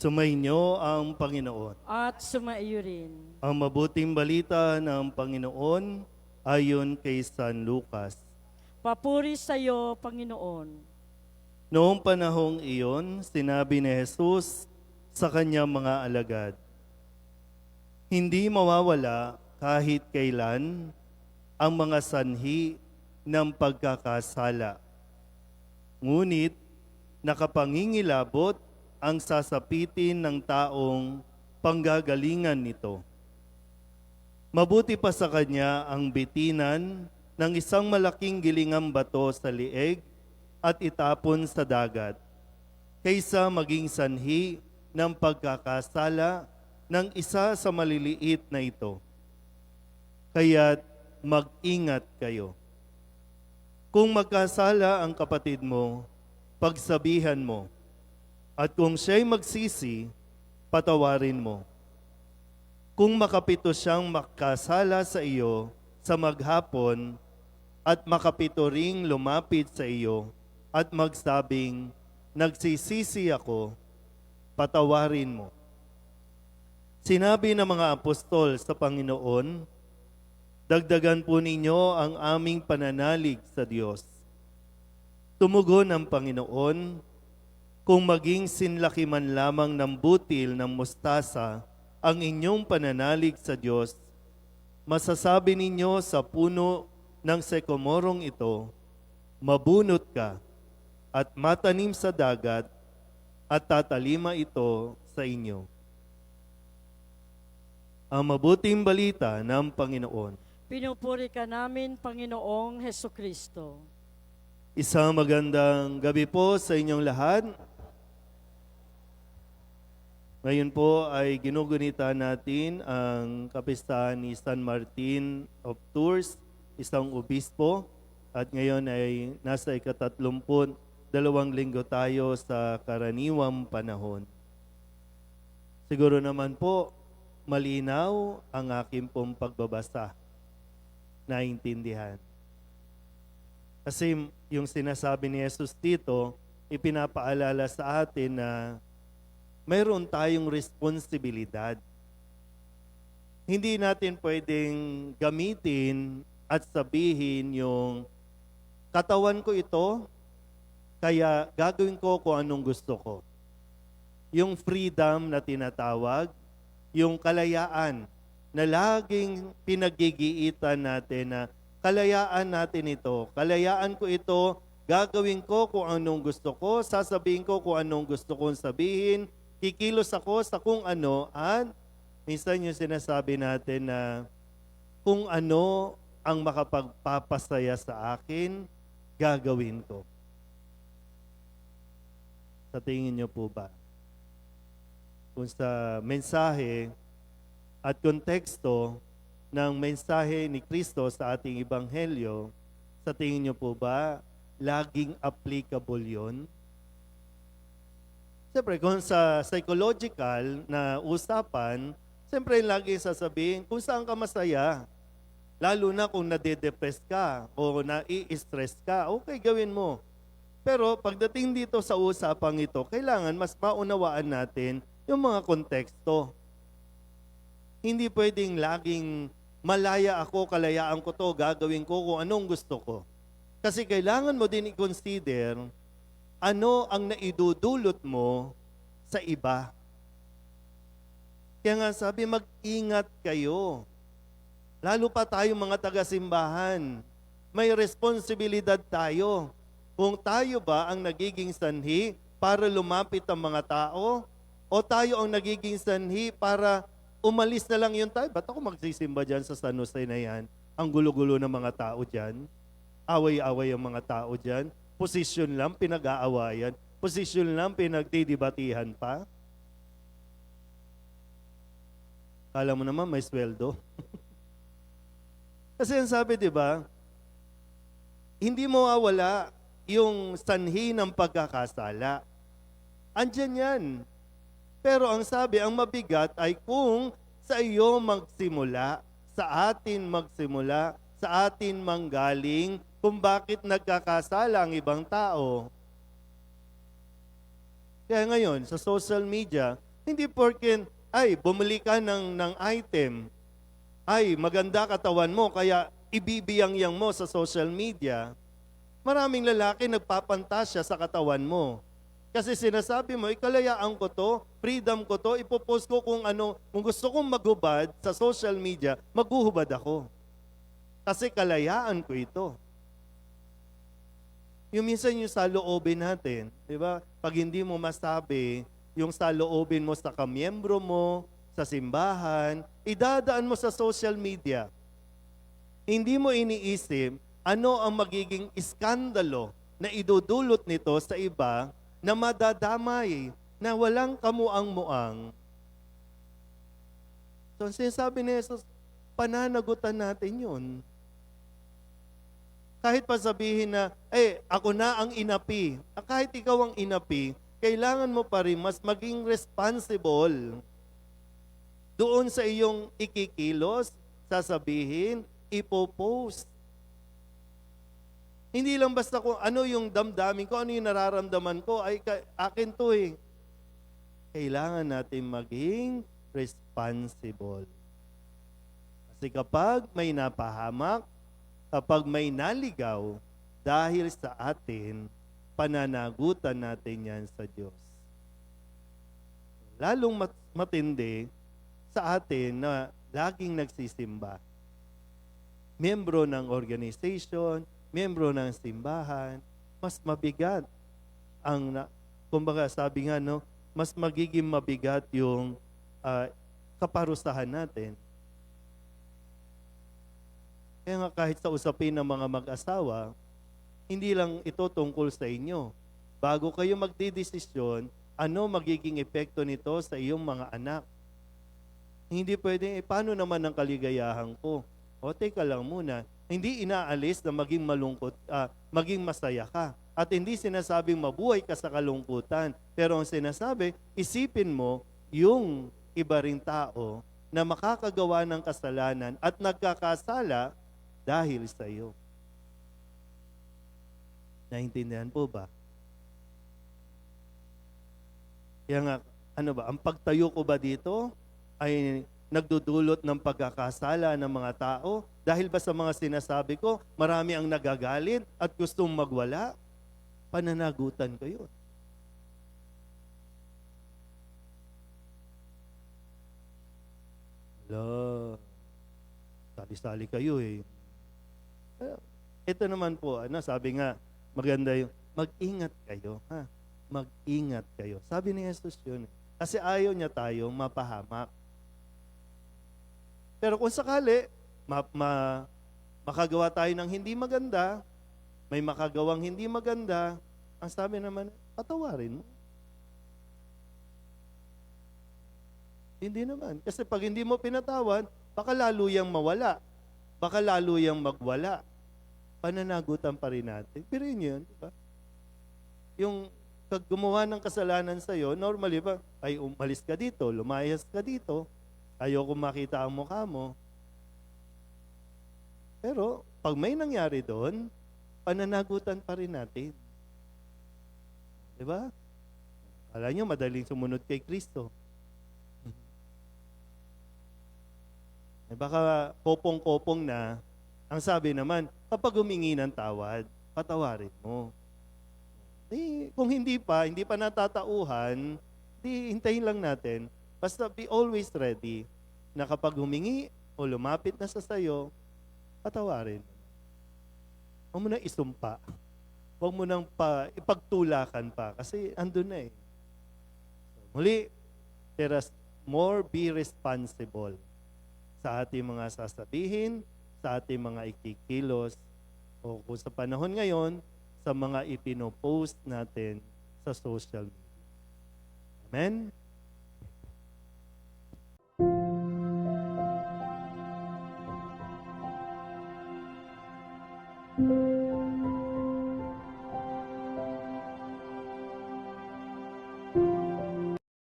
Sumainyo ang Panginoon. At sumaiyo rin. Ang mabuting balita ng Panginoon ayon kay San Lucas. Papuri sa iyo, Panginoon. Noong panahong iyon, sinabi ni Jesus sa kanyang mga alagad, "Hindi mawawala kahit kailan ang mga sanhi ng pagkakasala. Ngunit nakapangingilabot ang sasapitin ng taong panggagalingan nito. Mabuti pa sa kanya ang bitinan ng isang malaking gilingang bato sa lieg at itapon sa dagat, kaysa maging sanhi ng pagkakasala ng isa sa maliliit na ito. Kaya't mag-ingat kayo. Kung magkasala ang kapatid mo, pagsabihan mo, at kung siya'y magsisi, patawarin mo. Kung makapito siyang makasala sa iyo sa maghapon at makapito ring lumapit sa iyo at magsabing, nagsisisi ako, patawarin mo." Sinabi ng mga apostol sa Panginoon, "Dagdagan po ninyo ang aming pananalig sa Diyos." Tumugon ang Panginoon, "Kung maging sinlaki man lamang ng butil ng mustasa ang inyong pananalig sa Diyos, masasabi ninyo sa puno ng sekomorong ito, mabunot ka at matanim sa dagat at tatalima ito sa inyo." Ang mabuting balita ng Panginoon. Pinupuri ka namin, Panginoong Hesukristo. Isang magandang gabi po sa inyong lahat. Ngayon po ay ginugunita natin ang kapistahan ni San Martin of Tours, isang obispo. At ngayon ay nasa 32 linggo tayo sa karaniwang panahon. Siguro naman po, malinaw ang aking pong pagbabasa. Naintindihan. Kasi yung sinasabi ni Jesus dito, ipinapaalala sa atin na mayroon tayong responsibilidad. Hindi natin pwedeng gamitin at sabihin yung katawan ko ito, kaya gagawin ko kung anong gusto ko. Yung freedom na tinatawag, yung kalayaan na laging pinagigiitan natin na kalayaan natin ito. Kalayaan ko ito, gagawin ko kung anong gusto ko, sasabihin ko kung anong gusto kong sabihin, kikilos ako sa kung ano, at minsan yung sinasabi natin na kung ano ang makapagpapasaya sa akin, gagawin ko. Sa tingin niyo po ba? Kung sa mensahe at konteksto ng mensahe ni Kristo sa ating Ebanghelyo, sa tingin niyo po ba laging applicable yon? Siyempre, kung sa psychological na usapan, siyempre lagi sasabihin kung saan ka masaya. Lalo na kung nade-depress ka o nai-stress ka, okay, gawin mo. Pero pagdating dito sa usapang ito, kailangan mas maunawaan natin yung mga konteksto. Hindi pwedeng laging malaya ako, kalayaan ko to, gagawin ko kung anong gusto ko. Kasi kailangan mo din i-consider ano ang naidudulot mo sa iba. Kaya nga sabi, mag-ingat kayo. Lalo pa tayo mga taga-simbahan. May responsibilidad tayo. Kung tayo ba ang nagiging sanhi para lumapit ang mga tao, o tayo ang nagiging sanhi para umalis na lang yun tayo. Ba't ako magsisimba dyan sa San Jose na yan? Ang gulo-gulo ng mga tao dyan. Away-away ang mga tao dyan. Posisyon lang, pinag-aawayan. Posisyon lang, pinagdidibatihan pa. Kala mo naman may sweldo. Kasi ang sabi, di ba, hindi mo mawawala yung sanhi ng pagkakasala. Andyan yan. Pero ang sabi, ang mabigat ay kung sa iyo magsimula, sa atin magsimula, sa atin manggaling, kung bakit nagkakasala ang ibang tao. Kaya ngayon, sa social media, Hindi porken, ay, bumili ka ng item, ay, maganda katawan mo, kaya ibibiyang-yang mo sa social media. Maraming lalaki nagpapantasya sa katawan mo. Kasi sinasabi mo, kalayaan ko to, freedom ko to, ipopost ko kung ano, kung gusto kong maghubad sa social media, maghuhubad ako. Kasi kalayaan ko ito. Yung minsan yung saloobin natin, di ba? Pag hindi mo masabi, yung saloobin mo sa kamiyembro mo, sa simbahan, idadaan mo sa social media. Hindi mo iniisip ano ang magiging iskandalo na idudulot nito sa iba na madadamay, na walang kamuang-muang. So, sinasabi ni Jesus, pananagutan natin yun. Kahit pa sabihin na, ako na ang inapi. Kahit ikaw ang inapi, kailangan mo pa rin mas maging responsible doon sa iyong ikikilos, sasabihin, ipopost. Hindi lang basta kung ano yung damdamin ko, ano yung nararamdaman ko, ay akin to eh. Kailangan natin maging responsible. Kasi kapag may napahamak, kapag may naligaw, dahil sa atin, pananagutan natin yan sa Diyos. Lalong matindi sa atin na laging nagsisimba. Miyembro ng organization, miyembro ng simbahan, mas mabigat ang, kumbaga sabi nga, no, mas magiging mabigat yung kaparusahan natin. Kaya nga kahit sa usapin ng mga mag-asawa, hindi lang ito tungkol sa inyo. Bago kayo magdidesisyon, ano magiging epekto nito sa iyong mga anak? Hindi pwede, paano naman ang kaligayahan ko? O teka lang muna, hindi inaalis na maging malungkot, maging masaya ka. At hindi sinasabing mabuhay ka sa kalungkutan. Pero ang sinasabi, isipin mo yung iba ring tao na makakagawa ng kasalanan at nagkakasala dahil sa iyo. Naintindihan po ba? Kaya nga, ano ba, ang pagtayo ko ba dito ay nagdudulot ng pagkakasala ng mga tao? Dahil ba sa mga sinasabi ko, marami ang nagagalit at gustong magwala? Pananagutan ko yun. Hala, sali-sali kayo eh. Ito naman po, sabi nga, maganda yung, mag-ingat kayo, ha? Mag-ingat kayo. Sabi ni Jesus yun. Kasi ayaw niya tayong mapahamak. Pero kung sakali, makagawa tayo ng hindi maganda, may makagawang hindi maganda, ang sabi naman, patawarin mo. Hindi naman. Kasi pag hindi mo pinatawad, baka lalo yang mawala. Baka lalo yang magwala. Pananagutan pa rin natin. Pero yun, di ba? Yung pag gumawa ng kasalanan sa'yo, normally ba, ay umalis ka dito, lumayas ka dito, ayoko makita ang mukha mo. Pero, pag may nangyari doon, pananagutan pa rin natin. Di ba? Alam nyo, madaling sumunod kay Kristo. Baka kopong-kopong na, ang sabi naman, kapag humingi ng tawad, patawarin mo. Kung hindi pa natatauhan, hintayin lang natin. Basta be always ready na kapag humingi o lumapit na sa sayo, patawarin. Huwag mo na isumpa. Huwag mo nang ipagtulakan pa kasi andun na eh. Muli, let us more be responsible sa ating mga sasabihin, sa ating mga ikikilos, o kung sa panahon ngayon, sa mga ipinopost natin sa social media. Amen?